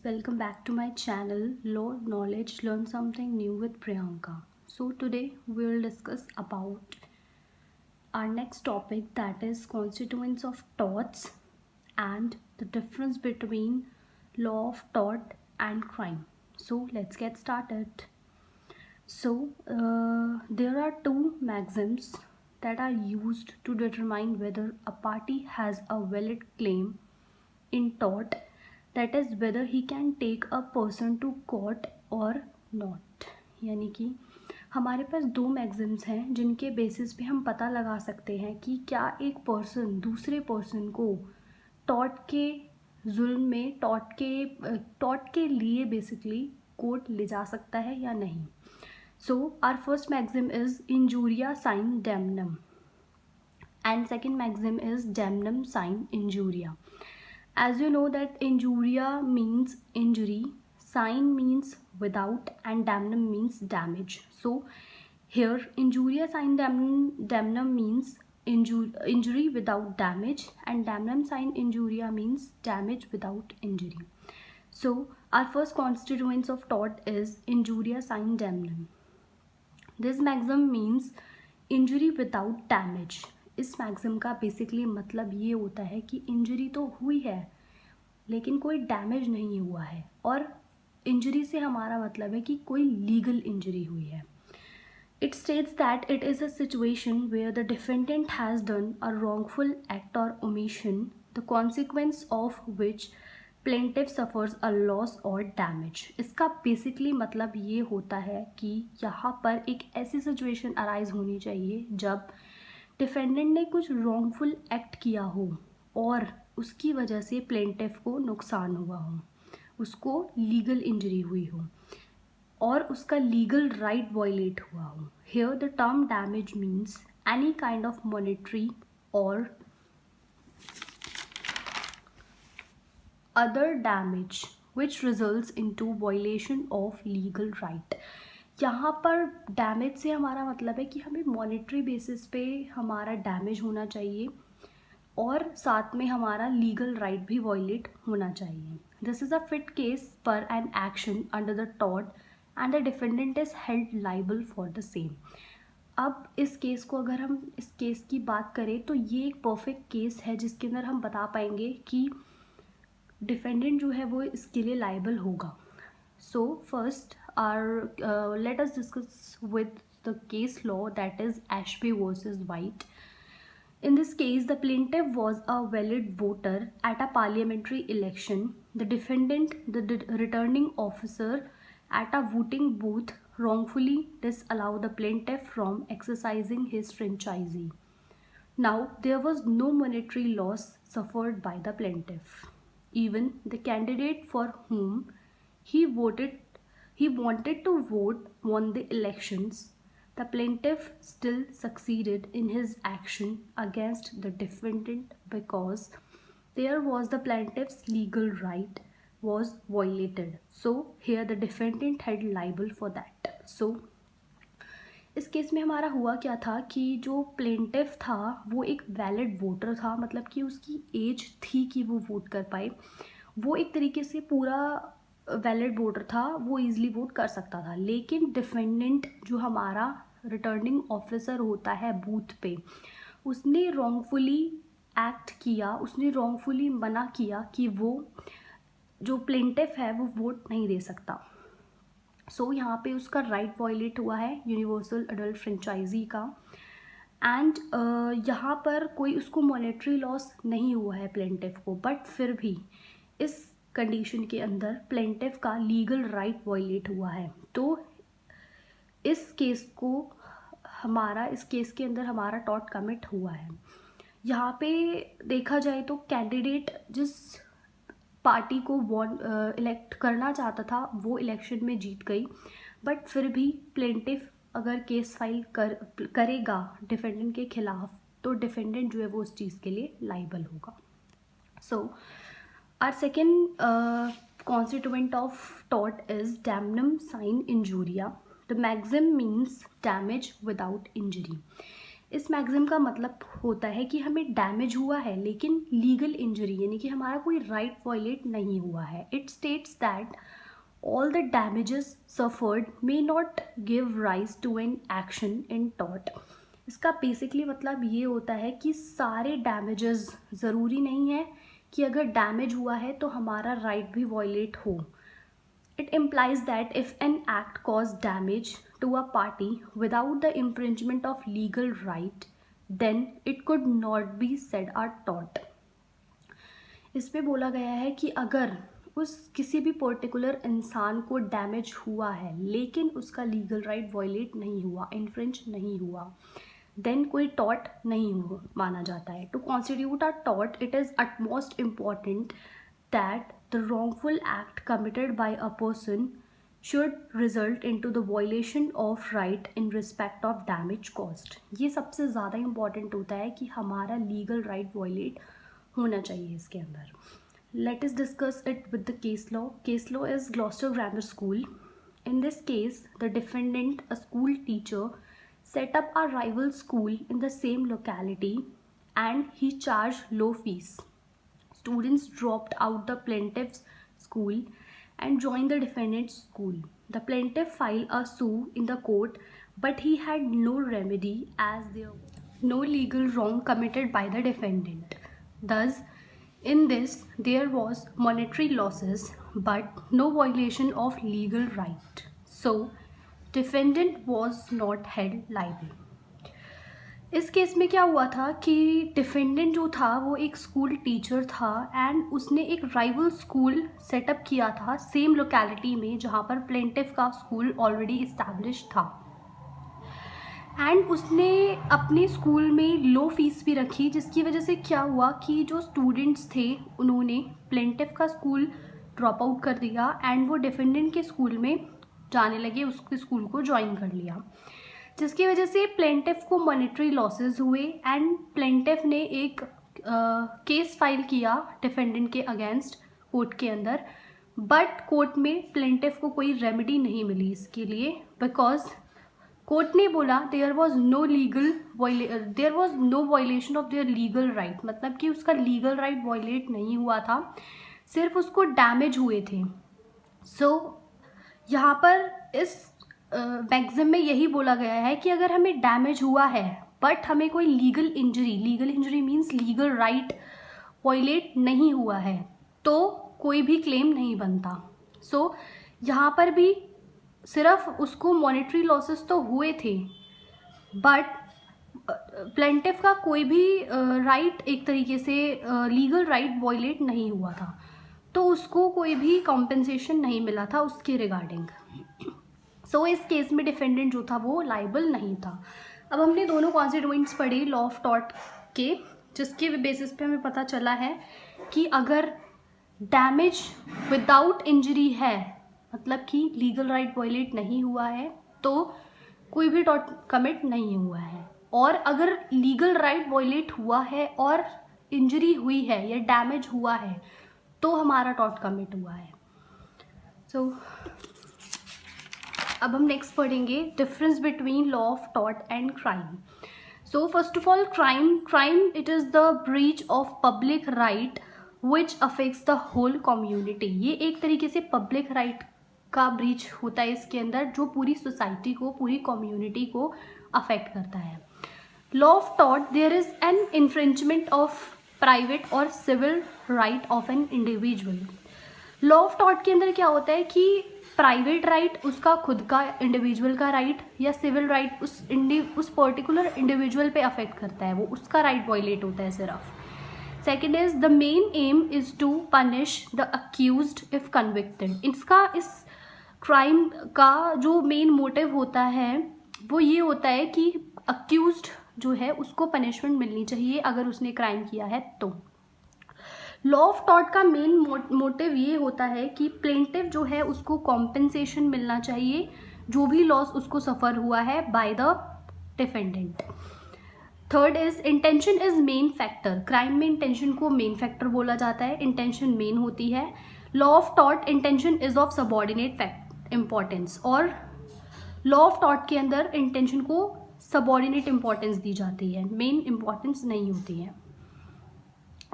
welcome back to my channel Law Knowledge Learn Something New with Priyanka. So today we will discuss about our next topic, that is constituents of torts and the difference between law of tort and crime. So let's get started. There are two maxims that are used to determine whether a party has a valid claim in tort, that is whether he can take a person to court or not. यानी कि हमारे पास दो मैग्जिम्स हैं जिनके basis पे हम पता लगा सकते हैं कि क्या एक पर्सन दूसरे पर्सन को टॉर्ट के जुल्म में टॉर्ट के लिए बेसिकली कोर्ट ले जा सकता है या नहीं. So our first maxim is injuria sine damnum and second maxim is damnum sine injuria. As you know that injuria means injury, sine means without, and damnum means damage. So here injuria sine damnum means injury without damage, and damnum sine injuria means damage without injury. So our first constituents of tort is injuria sine damnum. This maxim means injury without damage. इस maxim का basically मतलब ये होता है कि injury तो हुई है लेकिन कोई डैमेज नहीं हुआ है, और इंजरी से हमारा मतलब है कि कोई लीगल इंजरी हुई है. It states that it is a situation where the defendant has done a wrongful act or omission the consequence of which plaintiff suffers a loss or damage. इसका बेसिकली मतलब ये होता है कि यहाँ पर एक ऐसी सिचुएशन अराइज होनी चाहिए जब डिफेंडेंट ने कुछ रॉन्गफुल एक्ट किया हो और उसकी वजह से प्लेंटिफ को नुकसान हुआ हो, उसको लीगल इंजरी हुई हो और उसका लीगल राइट वायलेट हुआ हो. Here the term damage means any kind of monetary or other damage which results into violation of legal right. यहाँ पर डैमेज से हमारा मतलब है कि हमें मॉनेटरी बेसिस पे हमारा डैमेज होना चाहिए और साथ में हमारा लीगल राइट भी वायलेट होना चाहिए. This is a fit case for an action under the tort and the defendant is held liable for the same. अब इस केस को अगर हम इस केस की बात करें तो ये एक परफेक्ट केस है जिसके अंदर हम बता पाएंगे कि डिफेंडेंट जो है वो इसके लिए लाइबल होगा. So first let us discuss with the case law, that is Ashby versus White. In this case, the plaintiff was a valid voter at a parliamentary election. The defendant, the returning officer at a voting booth, wrongfully disallowed the plaintiff from exercising his franchise. Now, there was no monetary loss suffered by the plaintiff. Even the candidate for whom he wanted to vote won the elections. The plaintiff still succeeded in his action against the defendant because there was the plaintiff's legal right was violated. So here the defendant had liable for that. So इस case में हमारा हुआ क्या था कि जो plaintiff था वो एक वैलिड वोटर था, मतलब कि उसकी एज थी कि वो वोट कर पाए. वो एक तरीके से पूरा वैलिड वोटर था, वो इजीली वोट कर सकता था. लेकिन डिफेंडेंट जो हमारा रिटर्निंग ऑफिसर होता है बूथ पे, उसने रॉन्गफुली एक्ट किया, उसने रॉन्गफुली मना किया कि वो जो प्लेंटिफ है वो वोट नहीं दे सकता. सो यहाँ पे उसका राइट वायलेट हुआ है यूनिवर्सल अडल्ट फ्रेंचाइजी का. एंड यहाँ पर कोई उसको मॉनेटरी लॉस नहीं हुआ है प्लेंटिफ को, बट फिर भी इस कंडीशन के अंदर प्लेंटिफ का लीगल राइट वायलेट हुआ है. तो इस केस के अंदर हमारा टॉर्ट कमिट हुआ है. यहाँ पे देखा जाए तो कैंडिडेट जिस पार्टी को इलेक्ट करना चाहता था वो इलेक्शन में जीत गई, बट फिर भी प्लेंटिफ अगर केस फाइल करेगा डिफेंडेंट के खिलाफ तो डिफेंडेंट जो है वो उस चीज़ के लिए लाइबल होगा. सो our second constituent of tort is damnum sine injuria. The maxim means damage without injury. इस मैक्सिम का मतलब होता है कि हमें डैमेज हुआ है लेकिन लीगल इंजरी यानी कि हमारा कोई राइट वायलेट नहीं हुआ है. It states that all the damages suffered may not give rise to an action in tort. इसका बेसिकली मतलब ये होता है कि सारे डैमेजेस ज़रूरी नहीं है कि अगर डैमेज हुआ है तो हमारा राइट भी वायलेट हो. It implies that if an act caused damage to a party without the infringement of legal right, then it could not be said a tort. इसमें बोला गया है कि अगर उस किसी भी पर्टिकुलर इंसान को डैमेज हुआ है लेकिन उसका लीगल राइट वायलेट नहीं हुआ, इन्फ्रिंज नहीं हुआ, देन कोई टॉर्ट नहीं हो माना जाता है. To constitute a tort it is utmost important that the wrongful act committed by a person should result into the violation of right in respect of damage caused. ये सबसे ज़्यादा इम्पॉर्टेंट होता है कि हमारा लीगल राइट वायलेट होना चाहिए इसके अंदर. Let us discuss it with the case law. Case law is Gloucester Grammar School. In this case, the defendant, a school teacher, set up a rival school in the same locality and he charged low fees. Students dropped out the plaintiff's school and joined the defendant's school. The plaintiff filed a suit in the court, but he had no remedy as there was no legal wrong committed by the defendant. Thus, in this, there was monetary losses, but no violation of legal right. So, defendant was not held liable. इस case में क्या हुआ था कि defendant जो था वो एक स्कूल टीचर था एंड उसने एक राइवल स्कूल सेटअप किया था सेम लोकेलिटी में जहाँ पर प्लेंटिफ का स्कूल ऑलरेडी इस्टेब्लिश था. एंड उसने अपने स्कूल में लो फीस भी रखी जिसकी वजह से क्या हुआ कि जो स्टूडेंट्स थे उन्होंने प्लेंटिफ का स्कूल ड्रॉप आउट कर दिया एंड वो डिफेंडेंट के स्कूल में जाने लगे, उसके स्कूल को ज्वाइन कर लिया, जिसकी वजह से प्लेंटिफ को मॉनेटरी लॉसेस हुए एंड प्लेंटिफ ने एक केस फाइल किया डिफेंडेंट के अगेंस्ट कोर्ट के अंदर. बट कोर्ट में प्लेंटिफ को कोई रेमेडी नहीं मिली इसके लिए बिकॉज कोर्ट ने बोला there was no violation of their legal right. मतलब कि उसका लीगल राइट वायलेट नहीं हुआ था, सिर्फ उसको डैमेज हुए थे. सो यहाँ पर इस मैक्सिम में यही बोला गया है कि अगर हमें डैमेज हुआ है बट हमें कोई legal injury means legal right violate नहीं हुआ है तो कोई भी क्लेम नहीं बनता. सो यहाँ पर भी सिर्फ उसको मॉनेटरी लॉसेस तो हुए थे बट प्लेंटिफ का कोई भी राइट एक तरीके से लीगल राइट वायलेट नहीं हुआ था, तो उसको कोई भी कॉम्पेंसेशन नहीं मिला था उसके रिगार्डिंग. सो इस केस में डिफेंडेंट जो था वो लाइबल नहीं था. अब हमने दोनों कॉन्स्टिट्यूएंट्स पढ़े लॉ ऑफ टॉर्ट के, जिसके बेसिस पे हमें पता चला है कि अगर डैमेज विदाउट इंजरी है मतलब कि लीगल राइट वायलेट नहीं हुआ है तो कोई भी टॉर्ट कमिट नहीं हुआ है, और अगर लीगल राइट वायलेट हुआ है और इंजरी हुई है या डैमेज हुआ है तो हमारा टॉर्ट कमिट हुआ है. सो अब हम नेक्स्ट पढ़ेंगे difference between law of tort and crime. So first of all crime it is the breach of public right which affects the whole community. ये एक तरीके से पब्लिक राइट का ब्रीच होता है इसके अंदर जो पूरी सोसाइटी को, पूरी कम्युनिटी को अफेक्ट करता है. Law of tort there is an infringement of private or civil right of an individual. Law of tort के अंदर क्या होता है कि प्राइवेट राइट उसका खुद का इंडिविजुअल का राइट या सिविल राइट उस पर्टिकुलर इंडिविजुअल पे अफेक्ट करता है, वो उसका राइट वायलेट होता है सिर्फ. Second is the main aim is to punish the accused if convicted. इसका इस क्राइम का जो मेन मोटिव होता है वो ये होता है कि अक्यूज्ड जो है उसको पनिशमेंट मिलनी चाहिए अगर उसने क्राइम किया है तो. लॉ ऑफ टॉर्ट का मेन मोटिव ये होता है कि प्लेंटिफ जो है उसको कॉम्पेंसेशन मिलना चाहिए जो भी लॉस उसको सफ़र हुआ है by the defendant. Third is intention is main factor. Crime में इंटेंशन को मेन फैक्टर बोला जाता है, इंटेंशन मेन होती है. Law of tort intention is of subordinate importance, और लॉ ऑफ टॉर्ट के अंदर इंटेंशन को सबऑर्डिनेट इम्पॉर्टेंस दी जाती है, मेन इम्पॉर्टेंस नहीं होती है।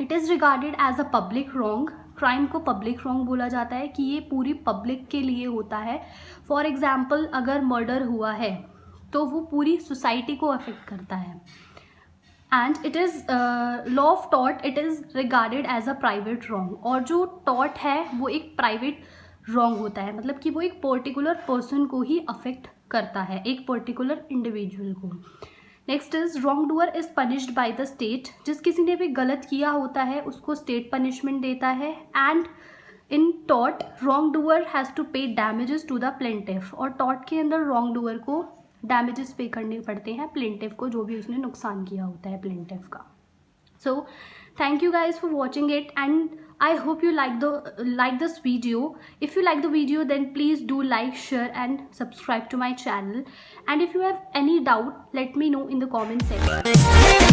It is regarded as a public wrong, crime को पब्लिक रॉन्ग बोला जाता है कि ये पूरी पब्लिक के लिए होता है। फॉर एग्जाम्पल अगर मर्डर हुआ है तो वो पूरी सोसाइटी को अफेक्ट करता है। And it is law of tort, it is regarded as a private wrong, और जो टॉर्ट है वो एक प्राइवेट रॉन्ग होता है, मतलब कि वो एक पर्टिकुलर पर्सन को ही अफेक्ट करता है, एक पर्टिकुलर इंडिविजुअल को। Next is wrong doer is punished by the state, जिस किसी ने भी गलत किया होता है उसको स्टेट पनिशमेंट देता है। And in tort wrongdoer has to pay damages to the plaintiff, और टॉर्ट के अंदर रॉन्ग डूअर को डैमेजेस पे करने पड़ते हैं प्लेंटिफ को, जो भी उसने नुकसान किया होता है प्लेंटिफ का। So thank you guys for watching it, and I hope you like this video. If you like the video, then please do like, share and subscribe to my channel. And if you have any doubt, let me know in the comment section.